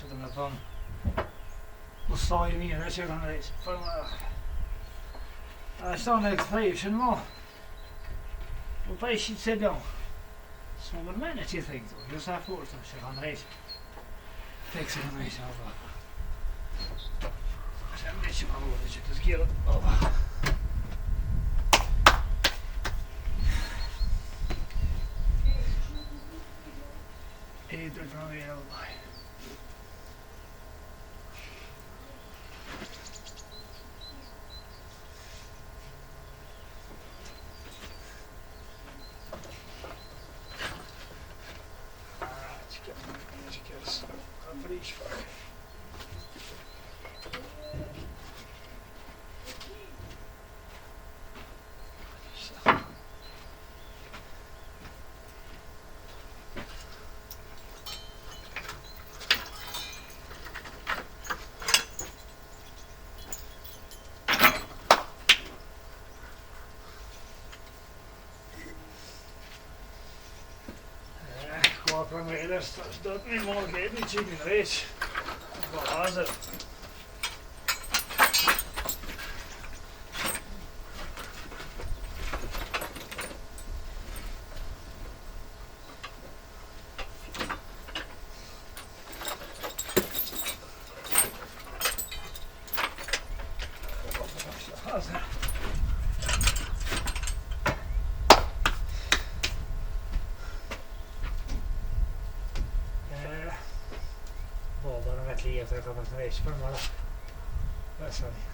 që të me thonë ustaj i mirë që kanë rejtë. Për më... A shto në këthejshin mo, u pa i shqitë se do. S'mo mërmene që i thejnë këtu, jo sa furë që kanë rejtë. Tek se kanë rejtë, oba. Që më që më vore që të zgjirët, oba. E të të më vire, oba. Pra me edhe do të mi morë gëti që i në reqë. Bazër. Livet jag kommer till reis för bara. Vad sa ni?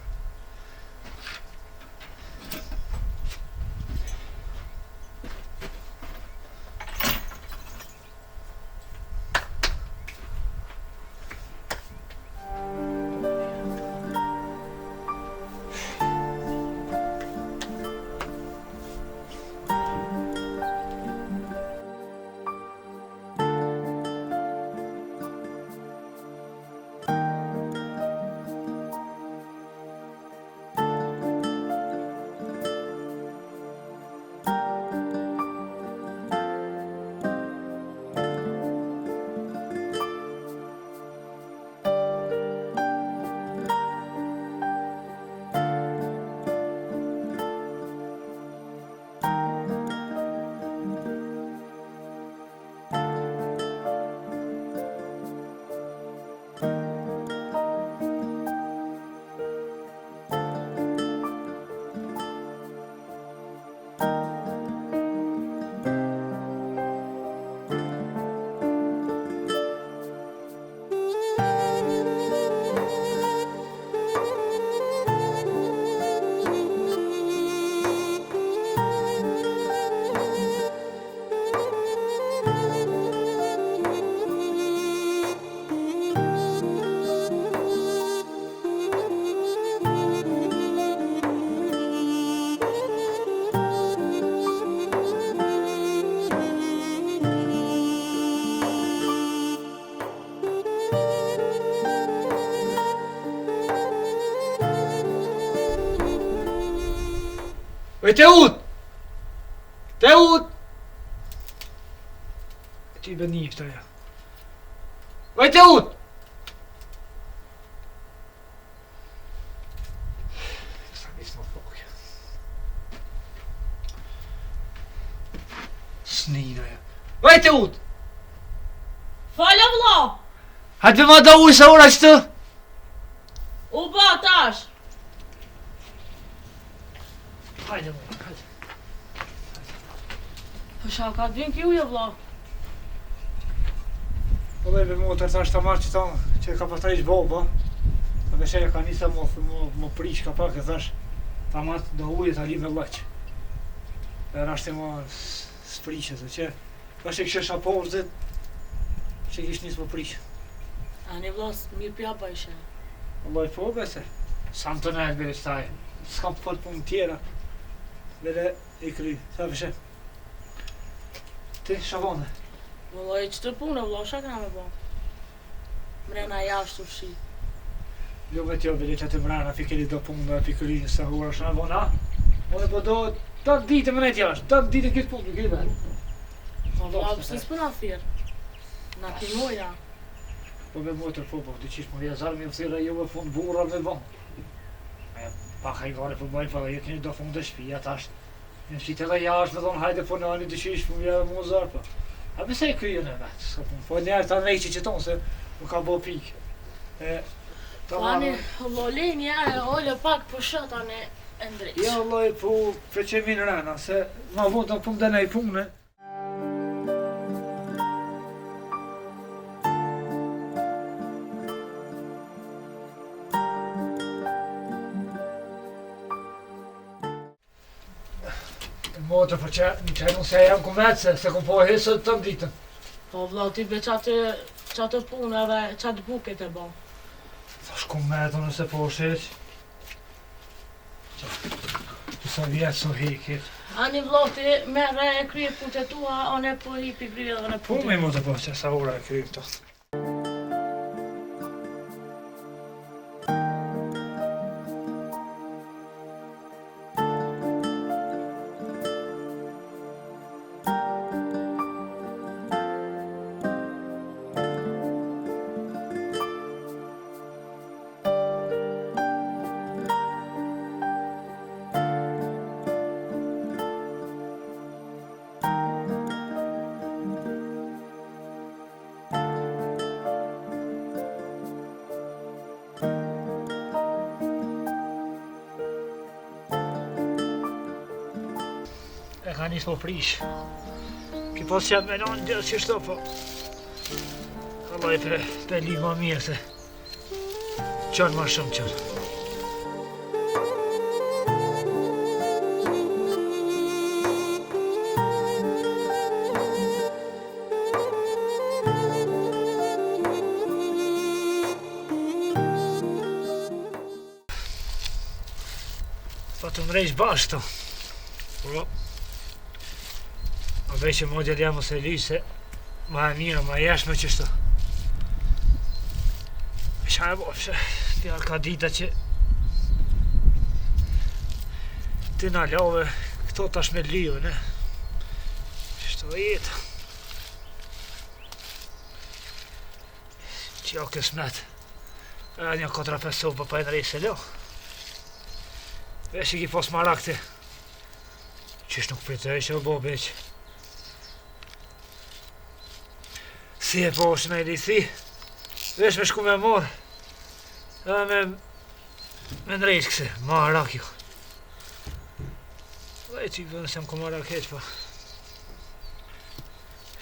Teut! Teut! Ti bëni këto ja. Vaj Teut! Sa nismo fokë. Snina ja. Vaj Teut! Falë vlla! Hajde më da ujë sa ora që U ba tash! Hajde më, hajde. Po shka ka t'vin kjo jo vlla? Po dhe me motër tash të marrë që ka pas trejsh boba. Dhe besheja ka njësa më prish ka pak e thash ta matë do ujë ta li me lëq. Dhe rashti më s'prishë se që tash e kështë shaporzit që kishtë njësë më prishë. A një vlla mirë pja bajshe. Alloj po bese, sa më të nejtë bere qëtaj, s'kam të falë punë tjera, bere i kry, sa vëshe. Ti, Shavone? Valla i qëtër punë, vlla, shka këna me bo? Mrena jashtë u shi. Jo me tjo, bere që të mrena, fikeli do punë dhe pikëri në sahura Shavone, ha? One po do 8 ditë më nejtë jashtë, 8 ditë këtë punë, këtë dhe. Vlla, pëse s'pëna thirë? Na kinoja. Po me motër po, dyqish më vjezar me thira jo me fund burra me bon. Pa hajgare po bëjnë, pa dhe jetë një do fund dhe shpia tash. Në shqit edhe jashtë me thonë hajde po në ani dyqish më vjezar më zar po. A besej kryjën e vetë, po njerë ta nejqi që tonë se më ka bo pikë. Po ani, loli njerë, olle pak për shëta në ndrejqë. Ja, Allah, po preqemin rena, se ma vonë të pun dhe nej punë. Motër, për që në qenë se jam kumet se kom po hesët të ditën. Po vlla, ti be qatë punë edhe qatë buket e bon. Thash kumet, nëse po sheq. Që sa vjetë so hekit. Ani vlla, ti merre e krye putet tua, ane po hipi krye edhe në Po putet. me motër po që sa ora e kryjë këto. E ka njës po prish. Ki pas që me lanë gjithë që shto, po... Allah i pe li ma mirë se... Qënë ma shumë qënë. Pa të mrejsh bashkë të. Po... A vej që model jam ose lyjë se ma e mirë, ma jeshme qështu. Qa e bofshe, pjallë ka dita që ti na love këto tash me lyjë, ne? Qështu dhe jetë. Që jo kësmet. E një 4-5 sopë pa e në rejse lo. Vesh i ki pos marakti. Qysh nuk pritej që o bo beq. Si e po është me i lithi, vesh me shku me morë, edhe me nrejsh këse, ma arak jo. Dhe i që i vënë se më kom arak heq, pa.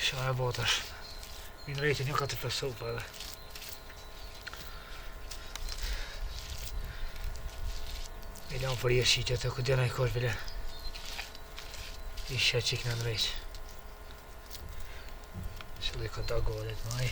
Qa e botash, mi nrejti një 4-5 sopë edhe. Mi lanë për jeshqitje të këdjena i kosh bile. I shë qik në nrejsh. Så det kan da gå litt mai.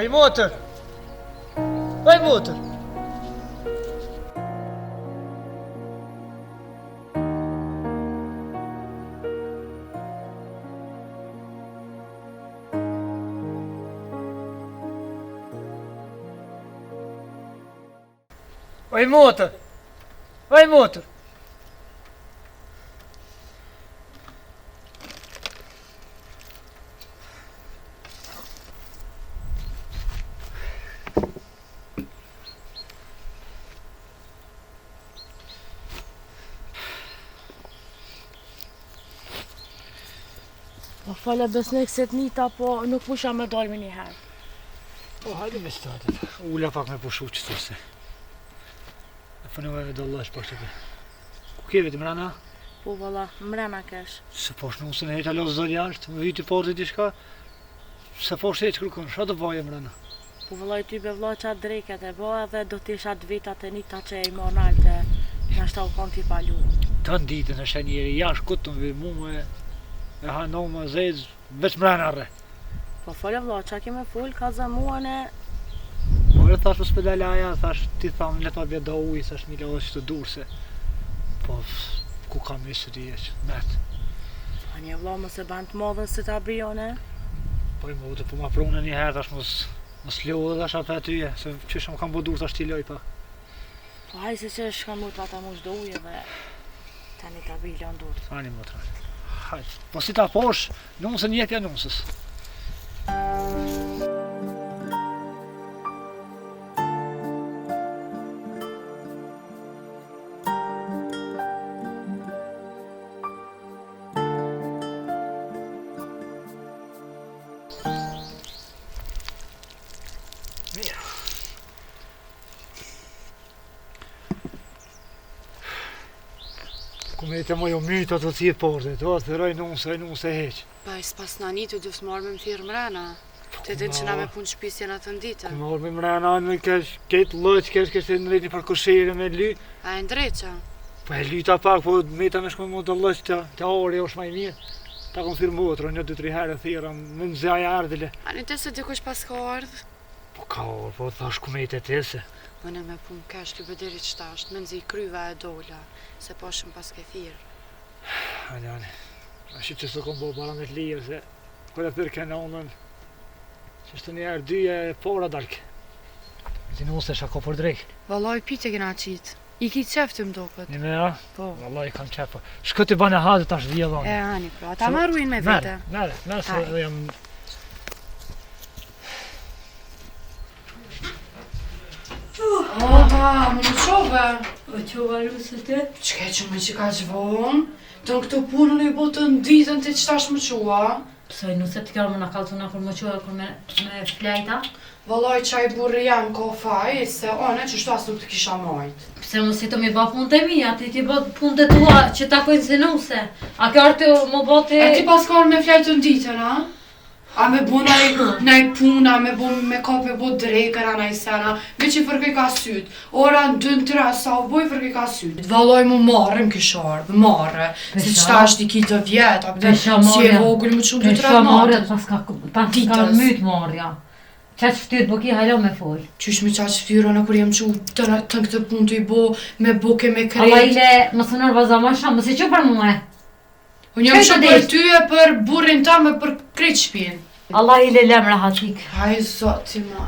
Oj motër! Oj motër! Oj motër! Oj motër! Po fale besnik se t'nita, po nuk pusha me dalmi një herë. Po hajde me statit, ula pak me pushu qëtu se. E fënëve me dollash pak që ke vetë mrena? Po valla, mrena kesh. Se po shnusën e heqa lozë zërë jashtë, më viti portë diçka. Se po shtë heqë kërkon, shë të baje mrena? Po valla i ty be vlla qatë dreket e ba edhe do t'isha të vitat e nita që i ma nalte. Nashta u kon t'i palu. Të në ditën e shenjeri jashtë këtë të mbi mu me hano më zezë, veç mrena rre. Po folë vlla, qa keme full, ka zamuan e... Po e thash për spedalaja, thash ti thamë leta vje do ujë, thash një lehoj që të durse. Po, ku ka misëri e që met. Pa një vlla mos e ban të modhen se ta bijone. Po i më ute po ma prune një herë, thash mos lehoj thash atë atyje, se qështë më kam bo dur thash ti loj pa. Po haj se që shka mu t'ata mu shdo uje dhe tani ta bilja ndur. Ani më të rrë. Hajt, po si ta posh, nusën jepja nusës. Kume e të më jo myta të cilë porte, do të roj nusë e heq. Pa i s'pas nanitu du s'marrë me më thirë mrena. Të din që na me punë shpisje në të nditën. Kume orë me mrena në ketë lëq, kesh të në rejti për kushere me ly. A e ndreqa? Po e lyta pak, po meta me shkoj më të lëq të orë, është maj mirë. Ta kom thirë motërë, 1-2-3 herë thira, më nëzjaja ardhile. A një të se dikush pas ka ardhë? Po ka orë, po thash kume i të tese. Mëne me punë kesh të bëderit shtasht, me nëzi kryva e dola, se po shumë pas ke thirë. Anjani, a shi që së kom bo bara me të lirë, se kërë e pyrë kena onën, që shtë një erë dyje e pora dalke. Ti nusë e shako për drejkë. Valoj pite kena qitë, i ki qeftë më dokët. Një me a? Po. Vallaj i kam qepa. Shkët i bane hadë tash dhja E dhane. ani pra, ta marruin me vete. Mere, se Hajde. jam... Oha, më në qove. O që varu se te? Qke që me që ka që vonë? Të në këto punën i botë në ditën të qëtash më qua? Pësoj nuse të kjallë më në kaltuna kur më qua kur me flejta? Valoj qaj burri jam ko faj, se one që shtu as nuk të kisha majt. Pse mos i të mi ba punë të mija, ti ti ba punë të tua që ta kojnë se nuse. A kjo artë më ba të... E ti pas ka me flajtë në ditën, a? A me bu naj puna, me bu me kap me bu drekër, a naj sena, veç i fërkej ka sytë. Ora në 2-3, sa u boj fërkej ka sytë. Valoj mu marrë më kishar, marrë. Se qëta është i kitë vjetë, apëtë si e vogël më qumë 2-3 natë. Pas ka mytë marrja. Qaq ftyrë po ki halo me folë. Qysh me qaq ftyrë, në kur jem që të në këtë punë të i bo, me buke me krejt. Allah ile, më sënër vaza ma shumë, më se që për mu e? Unë jam që për ty e për burrin ta me për krejt shpinë. Allah ile lem rahatik. Haj zoti ma.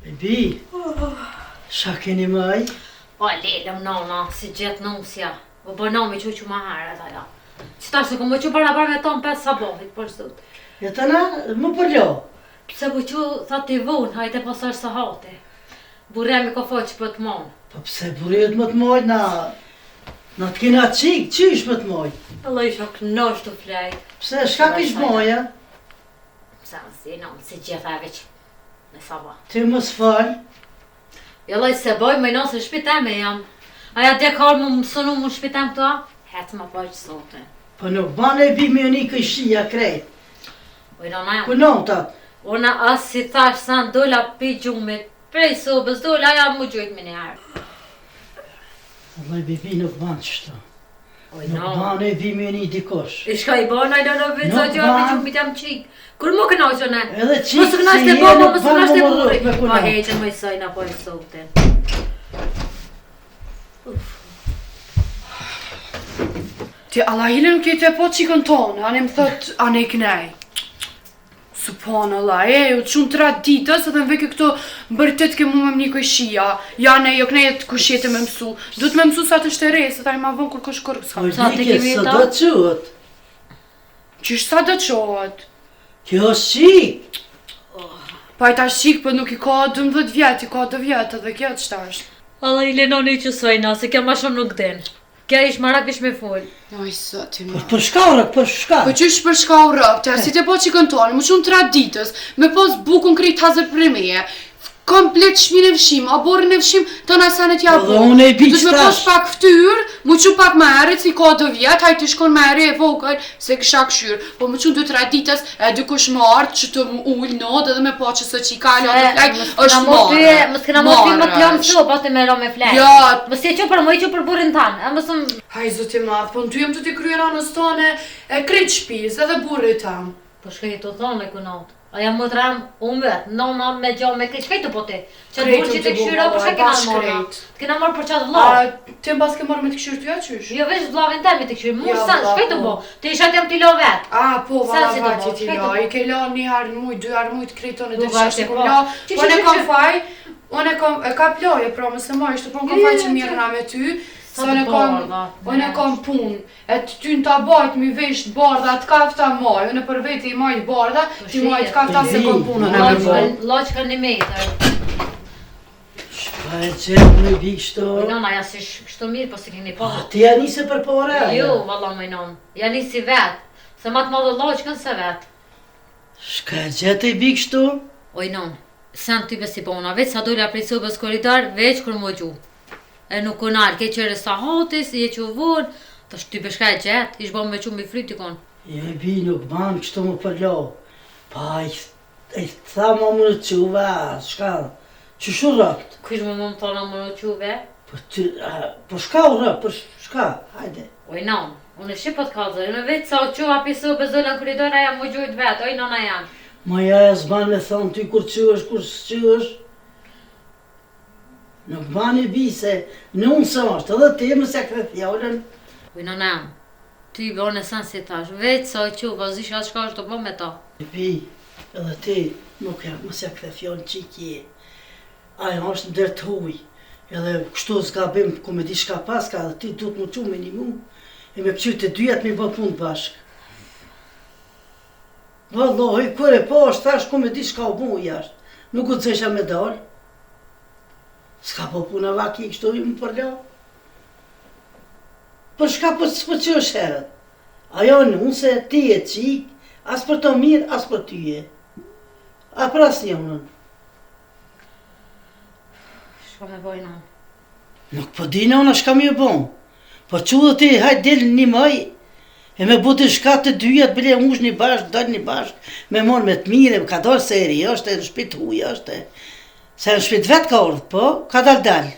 Baby, sa keni maj? O lelëm nona, si gjithë nusja. O bënomi që ma herë aja. Qëta se këmë që para me tonë 5 sabohit, për zot. Ja të na, më përlo. Pse po që tha t'i vonë, hajte pasar së hati. Buremi ka faqë për të monë. Po pse burit më të moj, na të kena qik, qysh më të moj? Allah isha kënosh të flej. Pse, shka kish moja? Pse në si, non, si gjitha e veç. Në sabah. Ty më s'fal. Jallaj se boj, me nëse shpiteme jam. Aja dhe karë më mësunu më shpitem këta? Hetë më boj që sote. Po nuk bane e bimi një këshia krejt. Oj, nona jam. Kunon tat. Ona as si thash sa në dola pi gjumit. Prej sobës dola, ja më gjojt me njëherë. Allah baby nuk banë qështu. Oj, Nuk no. bane e bimi një dikosh. I shka i bana i lona vetë sa Nuk që pi ban. gjumit jam qik. Kur më kënaqën e? Edhe qik Mos si kënaqë je, të bomo, nuk mos banë kënaqë të më burri. rrët me Pa kunon. heqën më i sajna po i soten. Ti Allahile nuk jetë e po qikën tonë, anë më thot, anë i knej. Subhanallah, u qunë 3 ditës edhe më veke këto bërtet ke mu me më një këshia. Ja ne, jo knejet kush jetë me mësu. Du të me mësu sa të shtere, se ta i ma vonë kur kush kërë s'ka. Po Sa të dike, kemi sa ta? do të quët. Qysh sa do qohet? Kjo është qik. Pa i ta shqik, për nuk i ka 12 vjetë, i ka 2 vjetë edhe kjo të shtash. Allah i lenoni që sajna, se kjo ma shumë nuk den. Kja ish marak ish me fol. Oj, zoti Po ma. për shka o rëk, për shka? Po qysh për shka u rëp, të si të po që këntonë, më shumë 3 ditës, me pos bukun krejt hazër për meje, komplet shmin e fshim, aborin e fshim, të nasanet ja Po dhe unë e bi me qëtash. pos pak ftyr, mu që pak më herët, si ka 2 vjet, hajtë shkon më herë e vogël, se kësha këshyr, po më qënë 2-3 ditës, e dikush më ardë që të më ullë not, edhe me po që së që i ka lo të flajt, është marë. Mos kena mos ty më të lëmë shu, pas të me lo me flajt. Ja. Mos e që për më i që për burin tanë, e mësëm... Haj zoti madh, po në ty jem të t'i kryer anës tone e krejt shpis, edhe burrit tam. Po shkej të thonë e kunot. A jam më të ram, unë vetë, nona me gjo me krej, shkej të po ti. Që të Krejt burë që unë të të këshyra, bu, po shkej valla, kena bash mona. krejt. Të kena marrë për qatë A, vlo. ti mbas ke marrë me të këshyr ty qysh? Jo veç vllavin temi të këshyra, mu Jo, sa, vlla, shkej të po. bo. Të isha t'jam t'i lo vetë. A, po, Sa valla si do vajti bo, ti shkej la, të bo. i ke la 1 herë në mujt, 2 herë në mujt, krejtone Du dhe vajte, shashtë po. kom la. Që Unë e që- kam që- faj, unë e kam, e ka ploje, pra mëse ma ishte, po unë kam faj që mirë na me ty, Sa se unë e të kam, bardha, unë e kam punë, e ty në ta bajt mi vesh të bardha, të kafta maj, unë e për veti i majt bardha, ti shije. majt kafta se kam punën e me bërë. Loqka 1 metër. Shka e qëtë me bi kështu? Po nona, ja si kështu mirë, po si keni po. A ti janë nise për pore? Jo, valla më non. Ja nisi vetë. Se ma të madhe loqkën se vetë. Shka e qëtë i bi kështu? Oj non, sen ty besi bona, veç sa dolla prej sobës koridor, veç kur më gju. E nuk konar, ke qërë sa hatis, je që vur, të shty beshka e gjetë, ish bo me që mi fryti kon. Je bi nuk ban kështu më përlo. Pa i tha ma më në quve, shka? Që shu rëkt? Kush më më thona më në quve? Po shka u rëkt, për shka? Hajde. Oj non, unë e shqipët kazër, unë veç sa u qua pi sobës dolla në koridor, aja më gjujt vetë, oj nona janë. Maja e zban me thonë ty kur qësh, kur s'qësh. Nuk ban i bi se në unë së është, edhe ti më se këtë fjallën. Oj nona janë, ty i bërë në sen si tash, veç sa u qua, zish atë shka është të bo me ta. I bi, edhe ti nuk e më se këtë fjallën që i kje. Aja është në dërtë huj. Edhe kështu s'ka bim ku me di shka paska, edhe ti du të më qume një mu. E me këqyr të dyjat me bë punë bashkë. Vëllohi, kure po është tash ku me di shka u mu jashtë. Nuk u të zesha me dalë. S'ka po puna vaki kështu i më përla. Për shka për s'po që është herët. Ajo në unë se ti e qik, as për të mirë, as për tyje. A për as një unën. Shka me boj non. Nuk po di në unë shka mi e bon. Po që dhe ti hajtë delë një maj, e me bu të shka të dyjat, bile ush një bashkë, dalë një bashkë, me morë me të mire, ka dalë seri, është e në shpit huj, është e. Se në shpit vetë ka urdhë, po, ka dalë dalë.